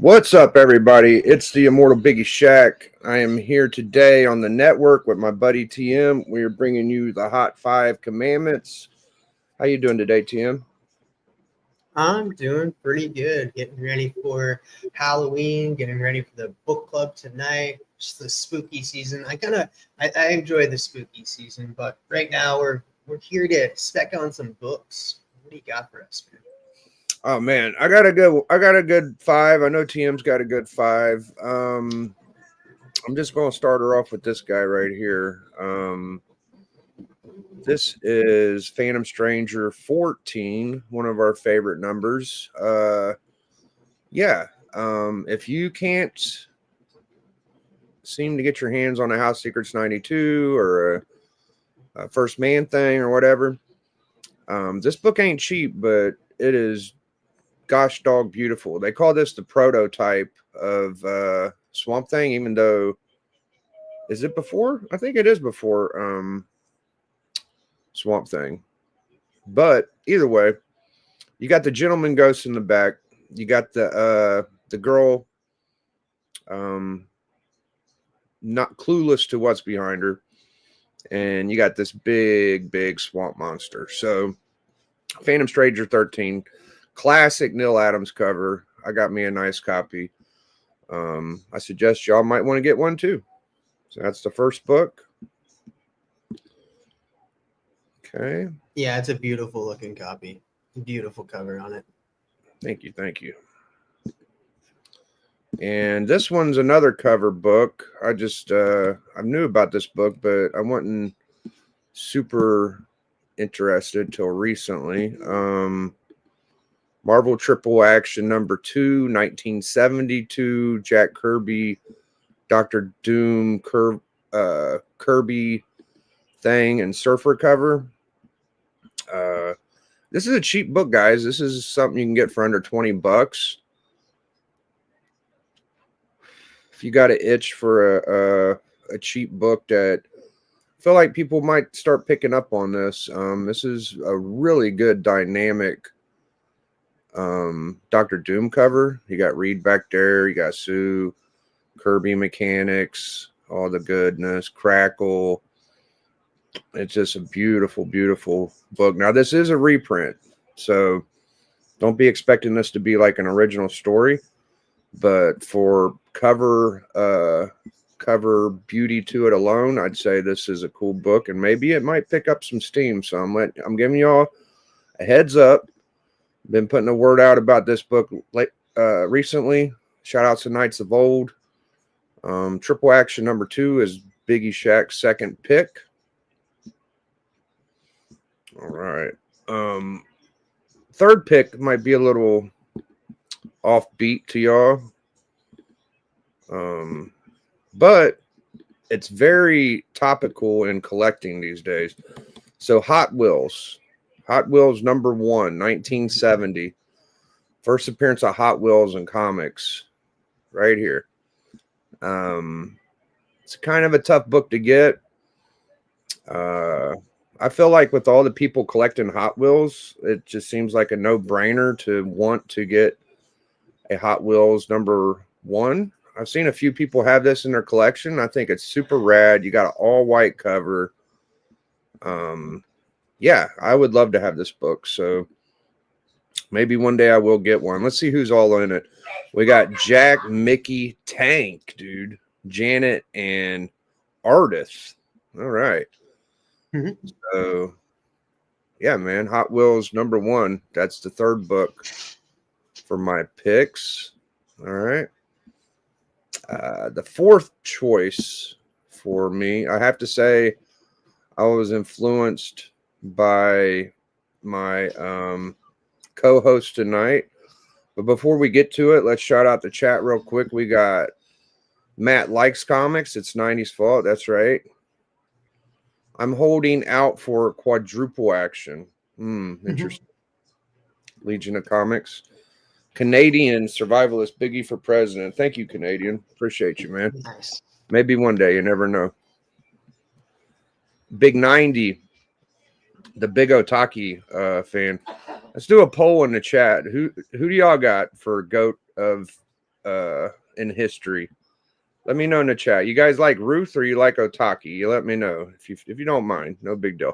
What's up, everybody? It's the Immortal Biggie Shack. I am here today on the network with my buddy TM. We are bringing you the Hot 5 Commandments. How you doing today, TM? I'm doing pretty good. Getting ready for Halloween, getting ready for the book club tonight. Just the spooky season. I enjoy the spooky season, but right now we're here to spec on some books. What do you got for us, man? Oh man, I got a good 5. I know TM's got a good 5. I'm just gonna start her off with this guy right here. This is Phantom Stranger 14, one of our favorite numbers. If you can't seem to get your hands on a House Secrets 92 or a First Man thing or whatever, this book ain't cheap, but it is gosh dog beautiful. They call this the prototype of Swamp Thing, even though, is it before? I think it is before Swamp Thing. But either way, you got the gentleman ghost in the back. You got the girl not clueless to what's behind her. And you got this big swamp monster. So Phantom Stranger 13, classic Neil Adams cover. I got me a nice copy. I suggest y'all might want to get one too. So that's the first book. Okay. Yeah, it's a beautiful looking copy. Beautiful cover on it. Thank you. And this one's another cover book. I knew about this book, but I wasn't super interested till recently. Marvel Triple Action number 2, 1972, Jack Kirby, Dr. Doom, Kirby thing, and Surfer cover. This is a cheap book, guys. This is something you can get for under $20. If you got an itch for a cheap book that I feel like people might start picking up on this. This is a really good dynamic Dr. Doom cover. You got Reed back there. You got Sue, Kirby mechanics, all the goodness, Crackle. It's just a beautiful book. Now, this is a reprint, so don't be expecting this to be like an original story. But for cover beauty to it alone, I'd say this is a cool book, and maybe it might pick up some steam. So I'm giving y'all a heads up. Been putting a word out about this book recently. Shout out to Knights of Old. Triple Action number 2 is Biggie Shack's second pick. All right. Third pick might be a little offbeat to y'all. But it's very topical in collecting these days. So Hot Wheels number 1, 1970. First appearance of Hot Wheels in comics right here. It's kind of a tough book to get. I feel like with all the people collecting Hot Wheels, it just seems like a no-brainer to want to get a Hot Wheels number 1. I've seen a few people have this in their collection. I think it's super rad. You got an all-white cover. Yeah, I would love to have this book. So maybe one day I will get one. Let's see who's all in it. We got Jack, Mickey, Tank, dude, Janet, and Artist. All right. Mm-hmm. So, yeah, man, Hot Wheels number 1. That's the third book for my picks. All right. The fourth choice for me, I have to say, I was influenced by my co-host tonight. But before we get to it, let's shout out the chat real quick. We got Matt likes comics. It's 90s fault. That's right. I'm holding out for Quadruple Action. Interesting. Legion of Comics. Canadian survivalist Biggie for president. Thank you, Canadian. Appreciate you, man. Nice. Maybe one day. You never know. Big 90. The Big Otaki fan. Let's do a poll in the chat. Who do y'all got for GOAT of in history? Let me know in the chat. You guys like Ruth or you like Otaki? You let me know if you don't mind. No big deal.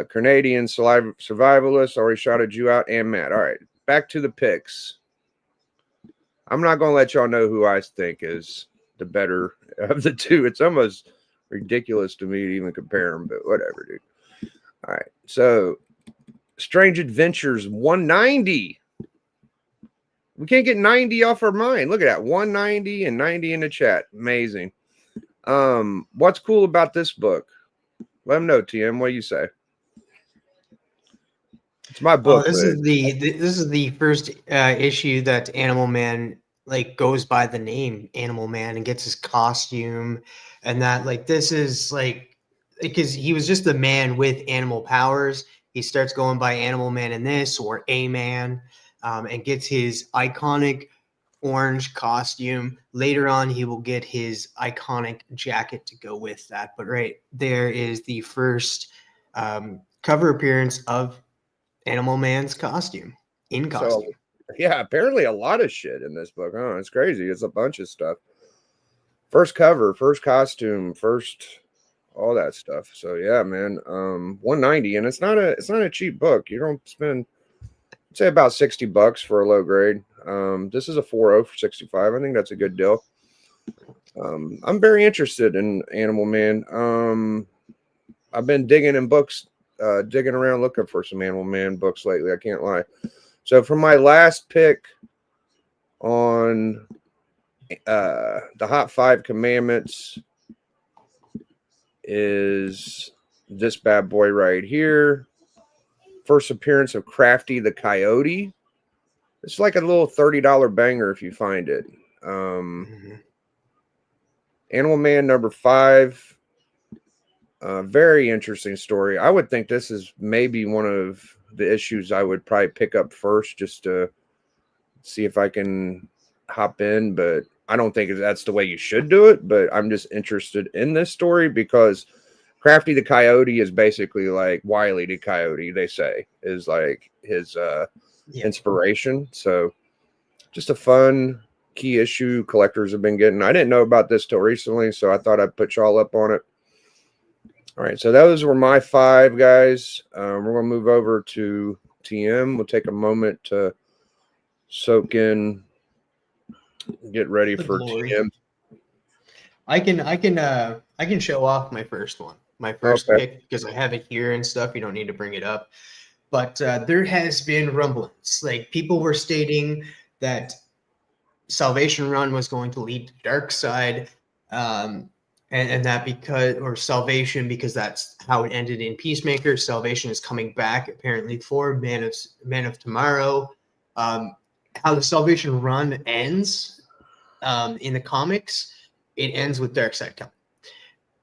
Canadian survivalist already shouted you out, and Matt. All right, back to the picks. I'm not gonna let y'all know who I think is the better of the two. It's almost ridiculous to me to even compare them, but whatever, dude. All right, so Strange Adventures 190. We can't get 90 off our mind. Look at that. 190 and 90 in the chat. Amazing. What's cool about this book? Let them know, TM. What do you say? It's my book. This is the first issue that Animal Man like goes by the name Animal Man and gets his costume, and that like this is like because he was just a man with animal powers. He starts going by Animal Man in this or A Man, and gets his iconic orange costume. Later on, he will get his iconic jacket to go with that. But right there is the first cover appearance of Animal Man's costume in costume. So, yeah, apparently a lot of shit in this book. Oh, it's crazy. It's a bunch of stuff. First cover, first costume, first all that stuff. So yeah, man. 190, and it's not a cheap book. You don't spend, I'd say, about $60 for a low grade. This is a 4.0 for 65. I think that's a good deal. I'm very interested in Animal Man. I've been digging in books, digging around looking for some Animal Man books lately. I can't lie. So for my last pick on the Hot 5 Commandments is this bad boy right here. First appearance of Crafty the Coyote. It's like a little $30 banger if you find it. Animal Man number 5. Very interesting story. I would think this is maybe one of the issues I would probably pick up first just to see if I can hop in, but I don't think that's the way you should do it. But I'm just interested in this story because Crafty the Coyote is basically like Wile the Coyote, they say, is like his inspiration. So just a fun key issue collectors have been getting. I didn't know about this till recently, so I thought I'd put y'all up on it. All right, so those were my 5, guys. We're going to move over to TM. We'll take a moment to soak in, get ready for TM. I can show off my first one, my first pick, because I have it here and stuff. You don't need to bring it up. But there has been rumblings. Like, people were stating that Salvation Run was going to lead to Dark Side. And that Salvation, because that's how it ended in Peacemaker. Salvation is coming back apparently for Man of Tomorrow. How the Salvation Run ends in the comics, it ends with Darkseid coming.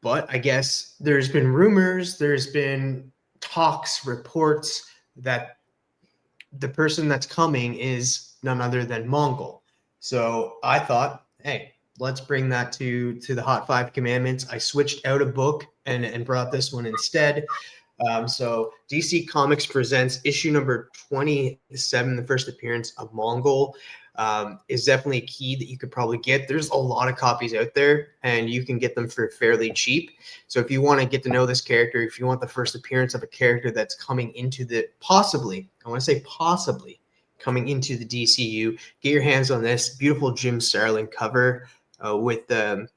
But I guess there's been rumors, there's been talks, reports that the person that's coming is none other than Mongol. So I thought, hey, let's bring that to the Hot 5 Commandments. I switched out a book and brought this one instead. So DC Comics presents issue number 27, the first appearance of Mongol. Is definitely a key that you could probably get. There's a lot of copies out there, and you can get them for fairly cheap. So if you want to get to know this character, if you want the first appearance of a character that's coming into the possibly coming into the DCU, get your hands on this beautiful Jim Starlin cover with the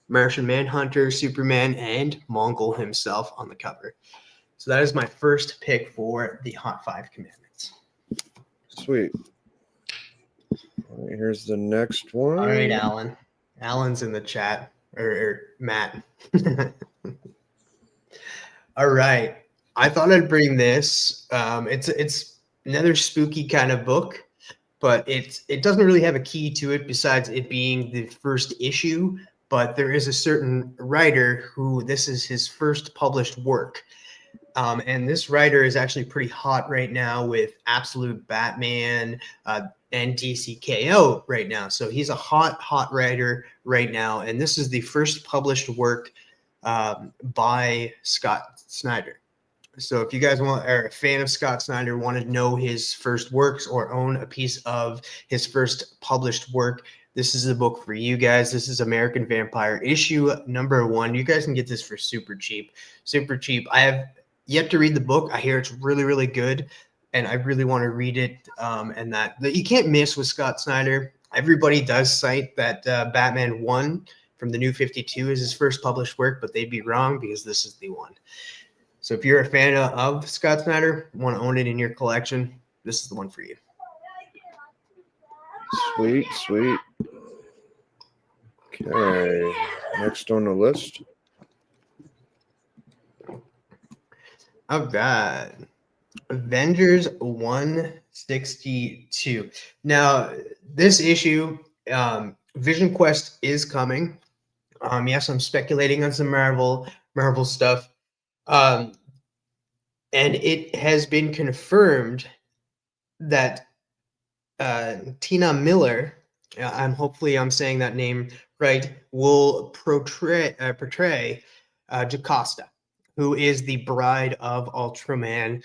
Martian Manhunter, Superman, and Mongol himself on the cover. So that is my first pick for the Hot 5 Commandments. Sweet. All right, here's the next one. All right, Alan. Alan's in the chat, or Matt. All right. I thought I'd bring this. It's another spooky kind of book, but it doesn't really have a key to it besides it being the first issue. But there is a certain writer who this is his first published work. And this writer is actually pretty hot right now with Absolute Batman and DCKO right now. So he's a hot writer right now. And this is the first published work by Scott Snyder. So if you guys are a fan of Scott Snyder, want to know his first works or own a piece of his first published work, this is the book for you guys. This is American Vampire issue number 1. You guys can get this for super cheap. Super cheap. I have yet to read the book. I hear it's really, really good, and I really want to read it. And that you can't miss with Scott Snyder. Everybody does cite that Batman 1 from the New 52 is his first published work, but they'd be wrong because this is the one. So if you're a fan of Scott Snyder, want to own it in your collection, this is the one for you. Sweet, sweet. Okay, next on the list. All right. Avengers 162. Now, this issue, Vision Quest is coming. Yes, I'm speculating on some Marvel stuff. And it has been confirmed that Tina Miller, hopefully I'm saying that name right, will portray Jocasta, who is the bride of Ultraman,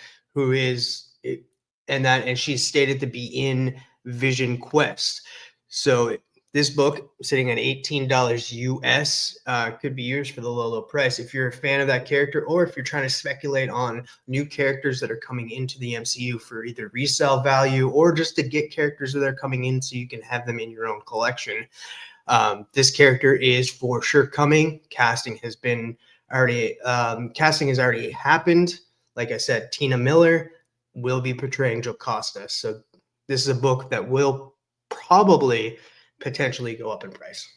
and she's stated to be in Vision Quest. So this book, sitting at $18 US, could be yours for the low price. If you're a fan of that character, or if you're trying to speculate on new characters that are coming into the MCU for either resale value or just to get characters that are coming in so you can have them in your own collection, this character is for sure coming. Casting has already happened. Like I said, Tina Miller will be portraying Jocasta. So this is a book that will probably potentially go up in price.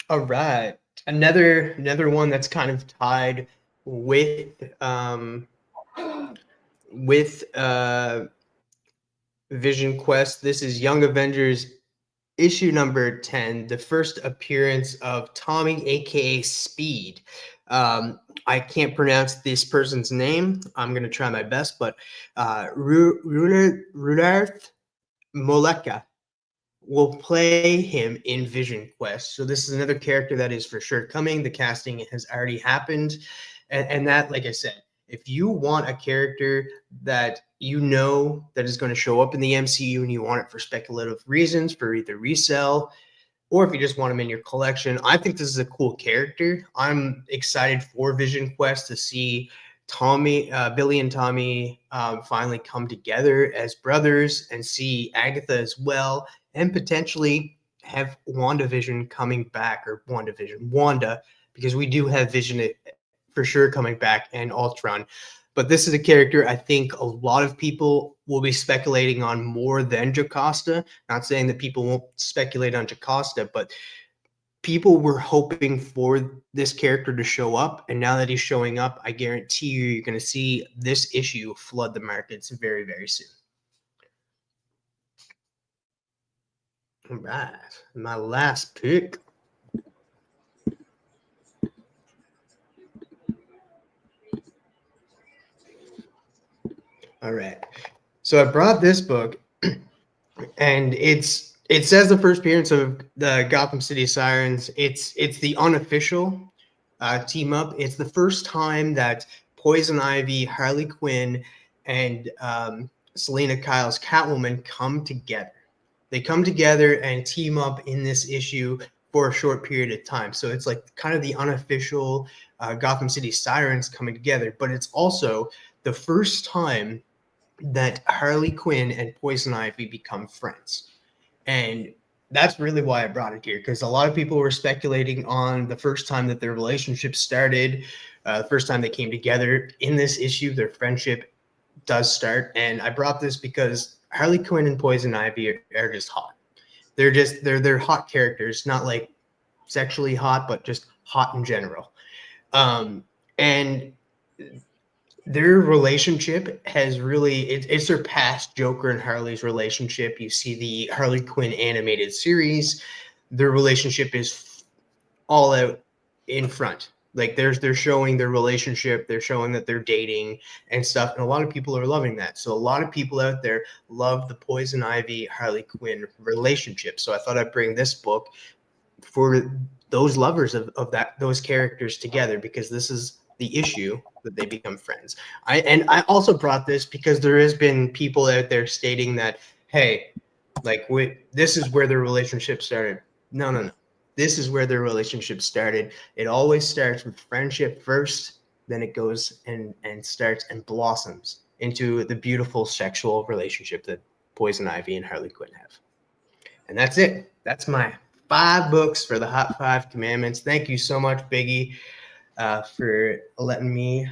All right, another one that's kind of tied with Vision Quest. This is Young Avengers issue number 10, the first appearance of Tommy, aka Speed. I can't pronounce this person's name. I'm going to try my best, but Rudarth Moleka will play him in Vision Quest. So this is another character that is for sure coming. The casting has already happened. And that, like I said, if you want a character that you know that is going to show up in the MCU and you want it for speculative reasons, for either resale, or if you just want them in your collection, I think this is a cool character. I'm excited for Vision Quest to see Billy and Tommy finally come together as brothers, and see Agatha as well, and potentially have WandaVision coming back, or Wanda, because we do have Vision for sure coming back, and Ultron. But this is a character I think a lot of people will be speculating on more than Jocasta. Not saying that people won't speculate on Jocasta, but people were hoping for this character to show up. And now that he's showing up, I guarantee you're going to see this issue flood the markets very, very soon. All right, my last pick. All right. So I brought this book, and it says the first appearance of the Gotham City Sirens. It's the unofficial team up. It's the first time that Poison Ivy, Harley Quinn, and Selena Kyle's Catwoman come together. They come together and team up in this issue for a short period of time. So it's like kind of the unofficial Gotham City Sirens coming together, but it's also the first time that Harley Quinn and Poison Ivy become friends. And that's really why I brought it here, because a lot of people were speculating on the first time that their relationship started, the first time they came together. In this issue, their friendship does start. And I brought this because Harley Quinn and Poison Ivy are just hot. They're hot characters, not like sexually hot, but just hot in general. And their relationship has really it surpassed Joker and Harley's relationship. You see the Harley Quinn animated series, their relationship is all out in front. Like they're showing their relationship, they're showing that they're dating and stuff, and a lot of people are loving that. So a lot of people out there love the Poison Ivy Harley Quinn relationship. So I thought I'd bring this book for those lovers of those characters together, because this is the issue that they become friends. I also brought this because there has been people out there stating that, hey, like this is where their relationship started. No. This is where their relationship started. It always starts with friendship first, then it goes and starts and blossoms into the beautiful sexual relationship that Poison Ivy and Harley Quinn have. And that's it. That's my 5 books for the Hot 5 Commandments. Thank you so much, Biggie, for letting me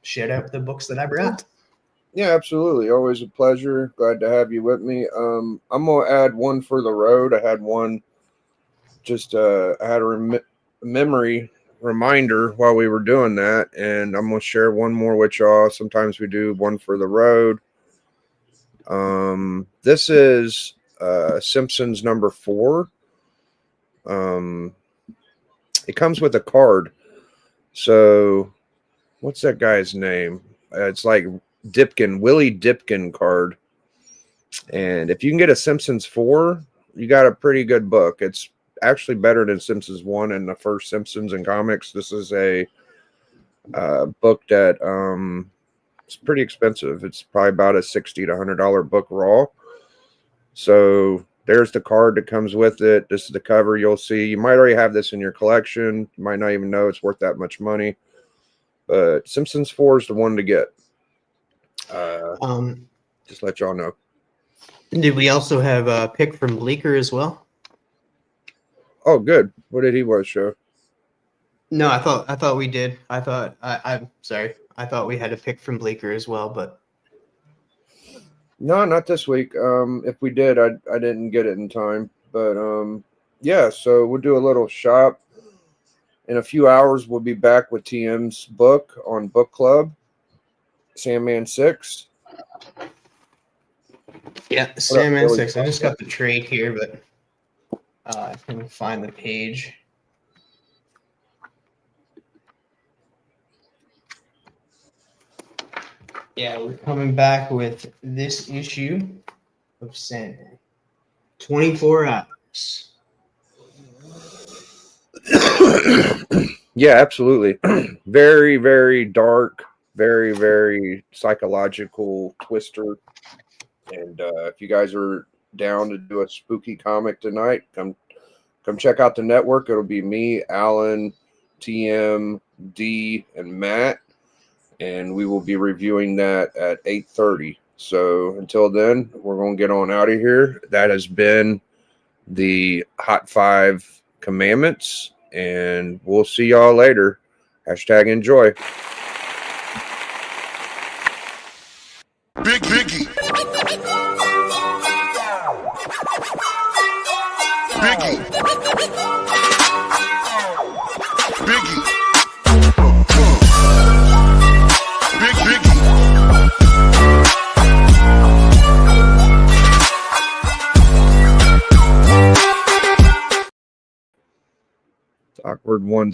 shout out the books that I brought. Yeah, absolutely. Always a pleasure. Glad to have you with me. I'm gonna add one for the road. I had one. I had a memory reminder while we were doing that, and I'm gonna share one more with y'all. Sometimes we do one for the road. This is Simpsons number 4. It comes with a card. So, what's that guy's name? It's like Willie Dipkin card. And if you can get a Simpsons 4, you got a pretty good book. It's actually better than Simpsons 1 and the first Simpsons in comics. This is a book that it's pretty expensive. It's probably about a $60 to $100 book raw. So there's the card that comes with it. This is the cover you'll see. You might already have this in your collection. You might not even know it's worth that much money. But Simpsons 4 is the one to get. Just let y'all know. Did we also have a pick from Bleecker as well? Oh, good. What did he want to show? No, I thought we did. I'm sorry. I thought we had a pick from Bleecker as well, but no, not this week. If we did, I didn't get it in time. But yeah, so we'll do a little shop. In a few hours, we'll be back with TM's book on book club, Sandman 6. Yeah, Sandman 6. I just got the trade here, but I can find the page. Yeah, we're coming back with this issue of Sandman. 24 hours. Yeah, absolutely. Very, very dark, very, very psychological twister. And if you guys are down to do a spooky comic tonight, come check out the network. It'll be me, Alan, TM, D, and Matt. And we will be reviewing that at 8:30. So until then, we're going to get on out of here. That has been the Hot 5 Commandments. And we'll see y'all later. #enjoy. Biggie. Awkward one.